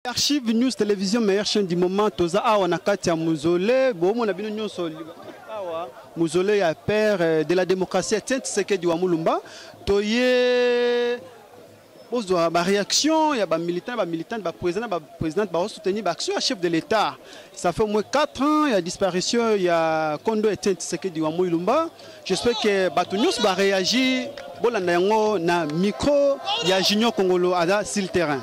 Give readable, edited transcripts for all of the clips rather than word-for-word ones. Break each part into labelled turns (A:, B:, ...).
A: Archive News Télévision, meilleure chaîne du moment. Toza awa nakati ya muzole. Bon, mon abino nyonso awa muzole ya père de la démocratie. Tiens, Tshisekedi wa Mulumba. Toye bozwa ba réaction, il y a ba militants, président, ba soutenir ba action à chef de l'État. Ça fait au moins 4 ans, il y a disparition, il y a Kondo et Tiens, Tshisekedi wa Mulumba. J'espère que Batunius va réagir. Bolanda yango na micro ya Junior Congolo ada sur le terrain.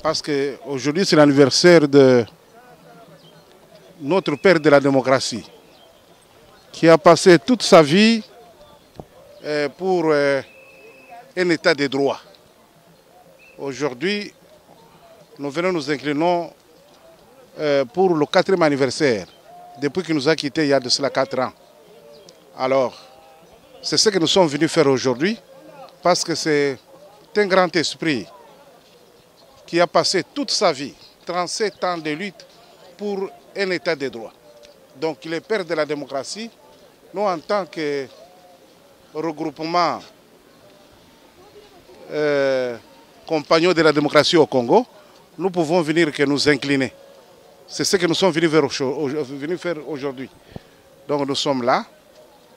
B: Parce qu'aujourd'hui c'est l'anniversaire de notre père de la démocratie qui a passé toute sa vie pour un état de droit. Aujourd'hui, nous venons nous incliner pour le 4e anniversaire, depuis qu'il nous a quittés il y a de cela 4 ans. Alors, c'est ce que nous sommes venus faire aujourd'hui, parce que c'est un grand esprit qui a passé toute sa vie, 37 ans de lutte pour un état de droit. Donc il est père de la démocratie. Nous, en tant que regroupement compagnons de la démocratie au Congo, nous pouvons venir que nous incliner. C'est ce que nous sommes venus faire aujourd'hui. Donc nous sommes là,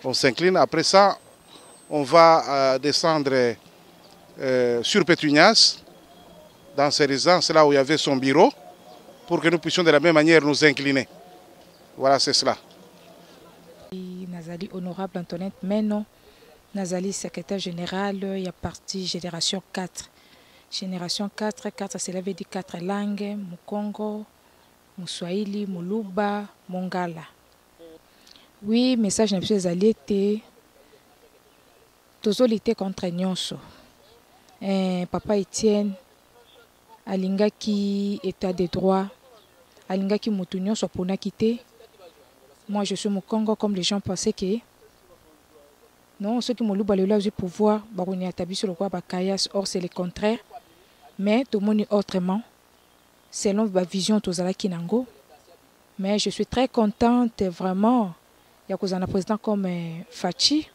B: on s'incline. Après ça, on va descendre sur Pétunias, dans ces résidences là où il y avait son bureau, pour que nous puissions de la même manière nous incliner. Voilà, c'est cela.
C: Nazali honorable Antoinette Meno, Nazali secrétaire général, il y a parti Génération 4. Génération 4, cela veut dire 4 langues, Mukongo, Muswahili, Muluba, Mongala. Oui, message n'a pas été lutter contre Nyonso. Papa Etienne, alingaki état de droit, alingaki mutunyo sopona quitté. Moi je suis au Congo comme les gens pensaient que non, ceux qui m'ont eu pouvoir, barouni atabi sur le roi bakayas, or c'est le contraire. Mais tout le monde est autrement, selon ma vision tozala kinango. Mais je suis très contente vraiment. Il y a un président comme Fachi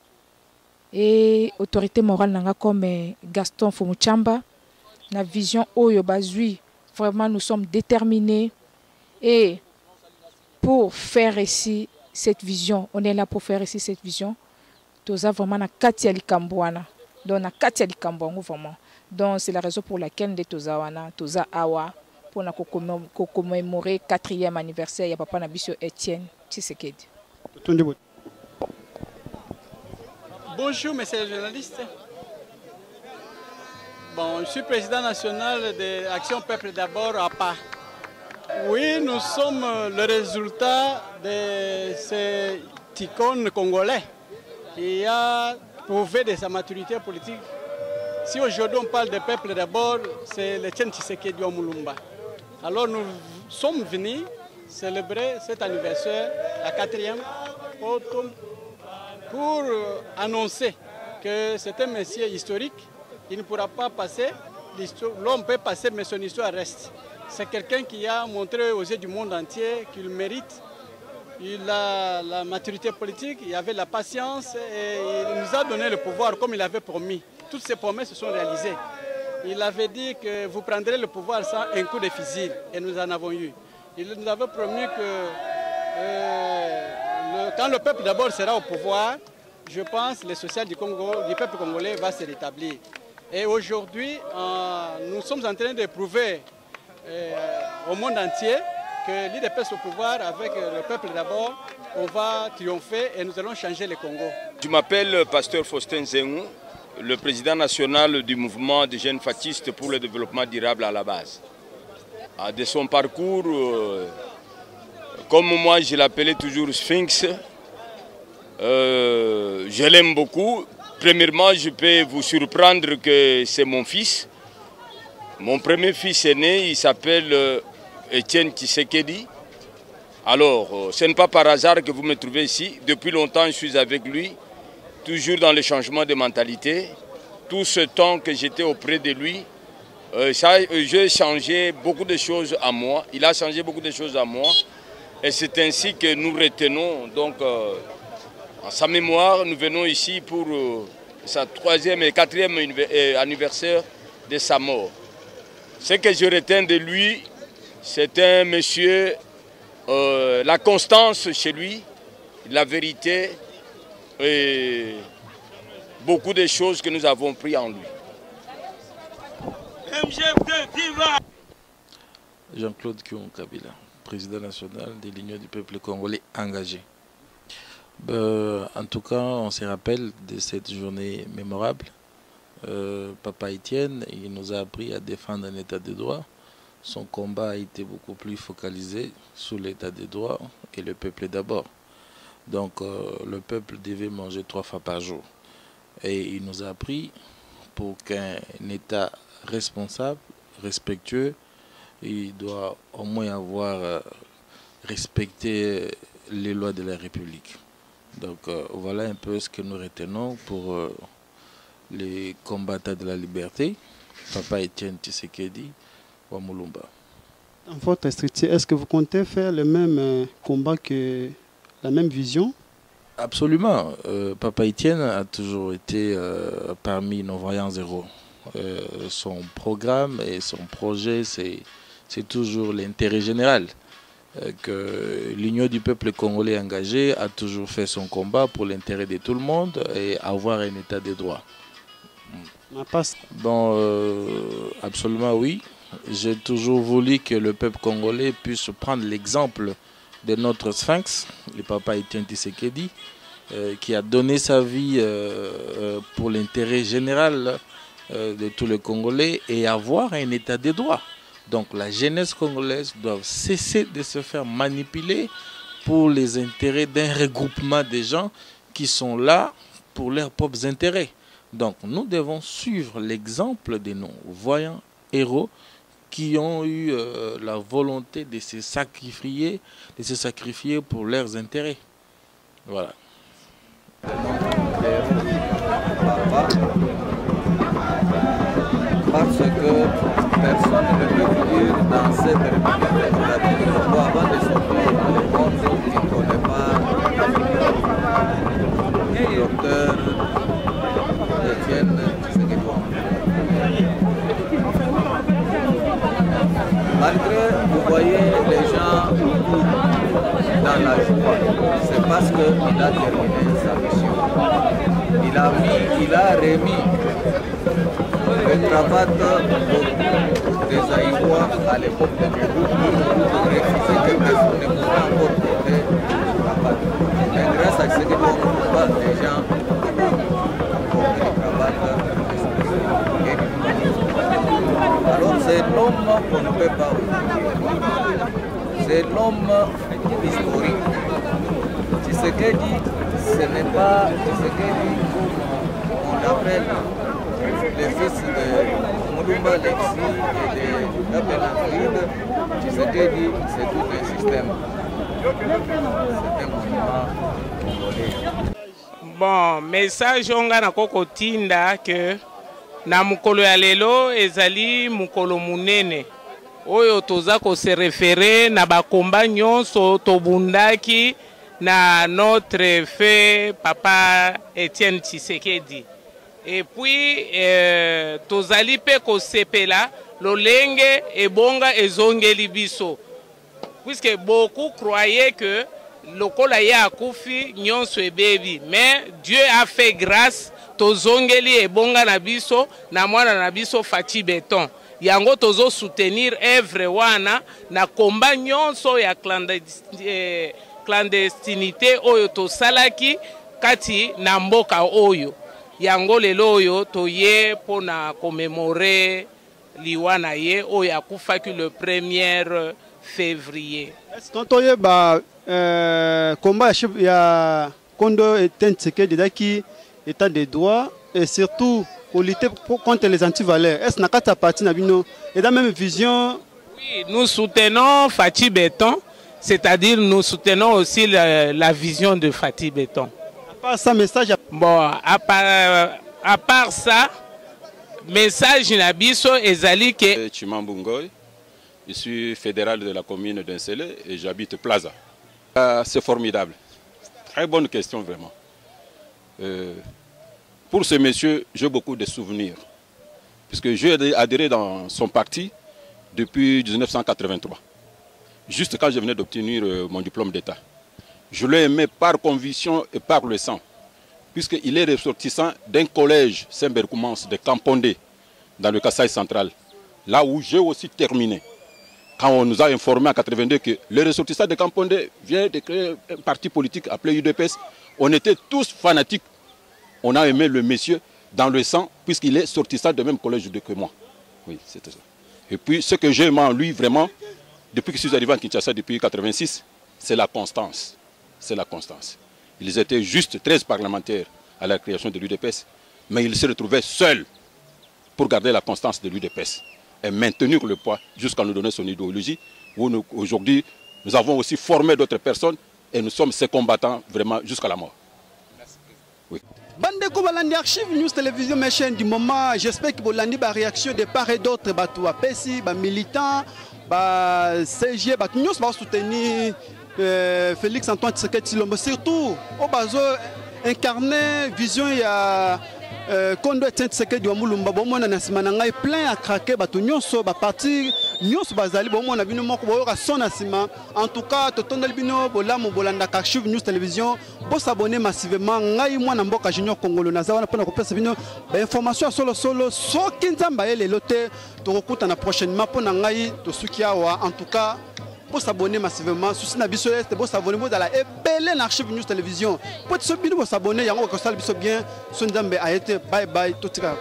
C: et autorité morale nanga comme Gaston Fumuchamba. La vision Oyo Bazui, vraiment nous sommes déterminés et pour faire ici cette vision. On est là pour faire ici cette vision. Toza vraiment na kati ya likambo wana. Donc na kati ya likambo wango vraiment. Donc c'est la raison pour laquelle de toza wana, toza awa pour na commémorer 4e anniversaire ya papa na biso Etienne Tshisekedi.
D: Bonjour messieurs les journalistes. Bon, je suis président national de l'Action Peuple d'abord à PA. Oui, nous sommes le résultat de ces icônes congolais qui a prouvé de sa maturité politique. Si aujourd'hui on parle de peuple d'abord, c'est le Etienne Tshisekedi wa Mulumba. Alors nous sommes venus célébrer cet anniversaire, la 4e, pour annoncer que c'est un monsieur historique. Il ne pourra pas passer, l'homme peut passer, mais son histoire reste. C'est quelqu'un qui a montré aux yeux du monde entier qu'il mérite. Il a la maturité politique, il avait la patience et il nous a donné le pouvoir comme il avait promis. Toutes ces promesses se sont réalisées. Il avait dit que vous prendrez le pouvoir sans un coup de fusil et nous en avons eu. Il nous avait promis que quand le peuple d'abord sera au pouvoir, je pense que le social du Congo, du peuple congolais va se rétablir. Et aujourd'hui, nous sommes en train de prouver au monde entier que l'IDPS au pouvoir, avec le peuple d'abord, on va triompher et nous allons changer le Congo.
E: Je m'appelle Pasteur Faustin Zengou, le président national du mouvement des jeunes fascistes pour le développement durable à la base. De son parcours, comme moi je l'appelais toujours Sphinx, je l'aime beaucoup. Premièrement, je peux vous surprendre que c'est mon fils. Mon premier fils est né, il s'appelle Etienne Tshisekedi. Alors, ce n'est pas par hasard que vous me trouvez ici. Depuis longtemps, je suis avec lui, toujours dans le changement de mentalité. Tout ce temps que j'étais auprès de lui, j'ai changé beaucoup de choses à moi. Il a changé beaucoup de choses à moi. Et c'est ainsi que nous retenons, donc, en sa mémoire, nous venons ici pour sa 3e et 4e anniversaire de sa mort. Ce que je retiens de lui, c'est un monsieur, la constance chez lui, la vérité et beaucoup de choses que nous avons pris en lui.
F: Jean-Claude Kion Kabila, président national de l'Union du peuple congolais engagé. En tout cas, on se rappelle de cette journée mémorable. Papa Etienne, il nous a appris à défendre un état de droit. Son combat a été beaucoup plus focalisé sur l'état de droit et le peuple d'abord. Donc le peuple devait manger 3 fois par jour. Et il nous a appris pour qu'un état responsable, respectueux, il doit au moins avoir respecté les lois de la République. Donc voilà un peu ce que nous retenons pour les combattants de la liberté, Papa Etienne Tshisekedi wa Mulumba.
A: En votre structure, est-ce que vous comptez faire le même combat, que la même vision?
F: Absolument. Papa Etienne a toujours été parmi nos voyants zéro. Son programme et son projet, c'est toujours l'intérêt général. Que l'Union du peuple congolais engagé a toujours fait son combat pour l'intérêt de tout le monde et avoir un état de droit. Bon, absolument oui. J'ai toujours voulu que le peuple congolais puisse prendre l'exemple de notre sphinx, le papa Etienne Tshisekedi, qui a donné sa vie pour l'intérêt général de tous les Congolais et avoir un état de droit. Donc la jeunesse congolaise doit cesser de se faire manipuler pour les intérêts d'un regroupement de gens qui sont là pour leurs propres intérêts. Donc nous devons suivre l'exemple de nos voyants héros qui ont eu la volonté de se sacrifier pour leurs intérêts. Voilà.
G: Parce que personne ne peut vivre dans cette république avant de sortir dans le monde qui ne connaît pas le docteur Etienne Tshisekedi. Malgré, vous voyez les gens c'est parce qu'il a terminé sa mission. Il a remis le travail des Aïwois à l'époque de Debout pour refuser que personne ne pouvait encore porter le travail. Mais grâce à ce que les gens portent le travail, alors c'est l'homme qu'on ne peut pas oublier. C'est l'homme historique. Tshisekedi, ce n'est pas Tshisekedi comme on l'appelle le fils de Mulumba Alexis et de Gabenafride. Tshisekedi, c'est tout un système. C'est un monument congolais.
H: Bon, message onga na koko tinda que na mukolo ya lelo ezali mukolo munene oyo toza ko se référer na bakomba nyonso tobundaki na notre feu papa Etienne Tshisekedi. Et puis tozali pe ko sepela lolenge ebonga ezongeli biso. Puisque beaucoup croyaient que lokola ya akufi nyonso ebebi, mais Dieu a fait grâce. Tozongeli ebonga na biso na mwana na biso Faci Beton. Yango tozo soutenir œuvre wana na komba nyonso ya clandestinité oyo tosalaki kati na mboka oyo. Yango lelo oyo toye pona commémorer liwana ye oyo akufaki le 1er février.
A: Est-ce que toye ba combat ya Kondo Etienne Tshisekedi daki état de droit et surtout pour lutter contre les antivaleurs. Est-ce que tu as parti dans la même vision?
H: Oui, nous soutenons Faci Beton, c'est-à-dire nous soutenons aussi la vision de Faci Beton.
A: À part ça, message.
H: Bon, à part ça, message Nabiso ezali que
I: Chimambungoy, je suis fédéral de la commune d'Insele et j'habite Plaza. C'est formidable. Très bonne question vraiment. Pour ce monsieur, j'ai beaucoup de souvenirs, puisque j'ai adhéré dans son parti depuis 1983, juste quand je venais d'obtenir mon diplôme d'État. Je l'ai aimé par conviction et par le sang, puisqu'il est ressortissant d'un collège Saint-Bercoumance de Campondé, dans le Kasaï central, là où j'ai aussi terminé. Quand on nous a informé en 1982 que le ressortissant de Campondé vient de créer un parti politique appelé UDPS, on était tous fanatiques. On a aimé le monsieur dans le sang, puisqu'il est sortissant du même collège que moi. Oui, c'était ça. Et puis, ce que j'aime en lui, vraiment, depuis que je suis arrivé à Kinshasa, depuis 1986, c'est la constance. C'est la constance. Ils étaient juste 13 parlementaires à la création de l'UDPS, mais ils se retrouvaient seuls pour garder la constance de l'UDPS et maintenir le poids jusqu'à nous donner son idéologie, où aujourd'hui, nous avons aussi formé d'autres personnes et nous sommes ces combattants vraiment jusqu'à la mort. Oui.
A: Bande Kobalandi Archive News Télévision, mes chaînes du moment. J'espère que vous avez une réaction de part et d'autre. Batou Apesi, militants, CG, nous allons soutenir Félix Antoine Tshisekedi Tshilombo. Surtout, au bazo incarner vision ya Kondo Etienne Tshisekedi wa Mulumba. Bon, moi, na sima ngai plein à craquer. Batou nyonso, parti nyonso bazali. Bon, moi, na bino moko boyo son asima. En tout cas, totondel bino bolamu bolanda Archive News Télévision. Pour s'abonner massivement, ngai mwana mboka junior congolo nazawana pona kopesa bino ba information solo soki nzamba ele lote to kokuta na prochainement pona ngai to sukiawa. En tout cas, pour s'abonner massivement, souci na biso est pour s'abonner vous la ebele na Archive News Télévision. Pour s'abonner yango ko sala biso bien, so nzambe a été bye bye totika.